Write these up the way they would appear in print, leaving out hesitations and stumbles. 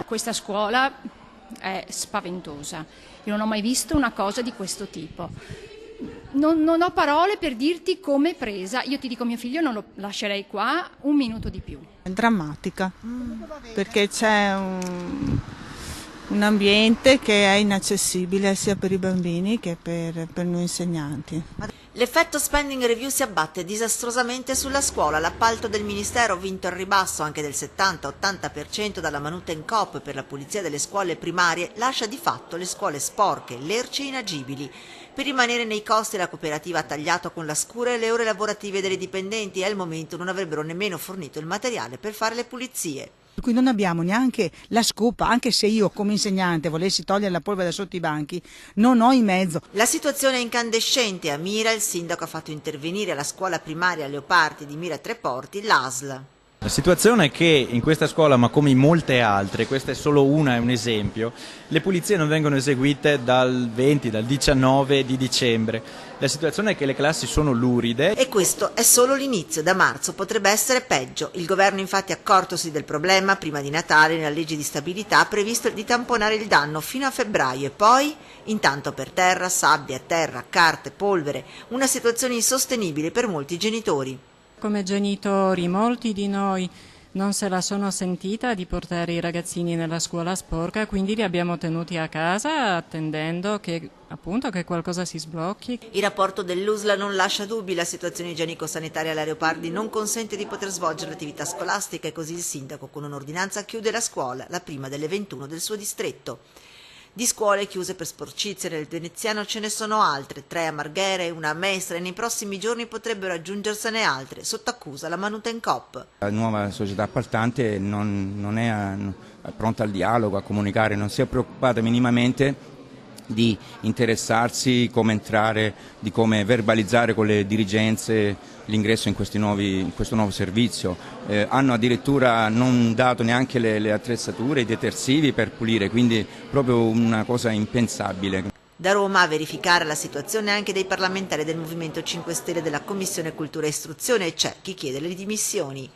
Questa scuola è spaventosa, io non ho mai visto una cosa di questo tipo. Non ho parole per dirti come è presa. Io ti dico, mio figlio non lo lascerei qua un minuto di più. È drammatica, perché c'è un ambiente che è inaccessibile sia per i bambini che per noi insegnanti. L'effetto spending review si abbatte disastrosamente sulla scuola. L'appalto del Ministero, vinto al ribasso anche del 70-80% dalla Manuten Coop per la pulizia delle scuole primarie, lascia di fatto le scuole sporche, lerci e inagibili. Per rimanere nei costi la cooperativa ha tagliato con la scura le ore lavorative delle dipendenti e al momento non avrebbero nemmeno fornito il materiale per fare le pulizie. Per cui non abbiamo neanche la scopa, anche se io come insegnante volessi togliere la polvere da sotto i banchi, non ho i mezzi. La situazione è incandescente. A Mira il sindaco ha fatto intervenire alla scuola primaria Leopardi di Mira Treporti l'ASL. La situazione è che in questa scuola, ma come in molte altre, questa è solo una, è un esempio, le pulizie non vengono eseguite dal 19 di dicembre. La situazione è che le classi sono luride. E questo è solo l'inizio, da marzo potrebbe essere peggio. Il governo infatti, accortosi del problema, prima di Natale nella legge di stabilità ha previsto di tamponare il danno fino a febbraio e poi, intanto per terra, sabbia, terra, carte, polvere, una situazione insostenibile per molti genitori. Come genitori, molti di noi non se la sono sentita di portare i ragazzini nella scuola sporca, quindi li abbiamo tenuti a casa attendendo che qualcosa si sblocchi. Il rapporto dell'USLA non lascia dubbi, la situazione igienico-sanitaria alla Leopardi non consente di poter svolgere l'attività scolastica e così il sindaco con un'ordinanza chiude la scuola, la prima delle 21 del suo distretto. Di scuole chiuse per sporcizia nel Veneziano ce ne sono altre, 3 a Marghera e una a Mestre, e nei prossimi giorni potrebbero aggiungersene altre, sotto accusa la Manuten Coop. La nuova società appaltante non è pronta al dialogo, a comunicare, non si è preoccupata minimamente di interessarsi, come entrare, di come verbalizzare con le dirigenze l'ingresso in questo nuovo servizio. Hanno addirittura non dato neanche le attrezzature, i detersivi per pulire, quindi proprio una cosa impensabile. Da Roma a verificare la situazione anche dei parlamentari del Movimento 5 Stelle della Commissione Cultura e Istruzione e c'è chi chiede le dimissioni.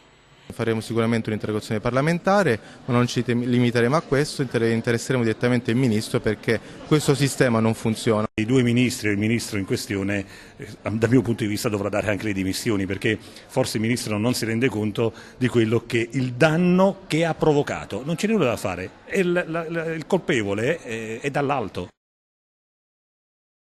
Faremo sicuramente un'interrogazione parlamentare, ma non ci limiteremo a questo, interesseremo direttamente il Ministro perché questo sistema non funziona. I due ministri e il Ministro in questione, dal mio punto di vista, dovrà dare anche le dimissioni perché forse il Ministro non si rende conto di quello che il danno che ha provocato. Non c'è nulla da fare, il colpevole è dall'alto.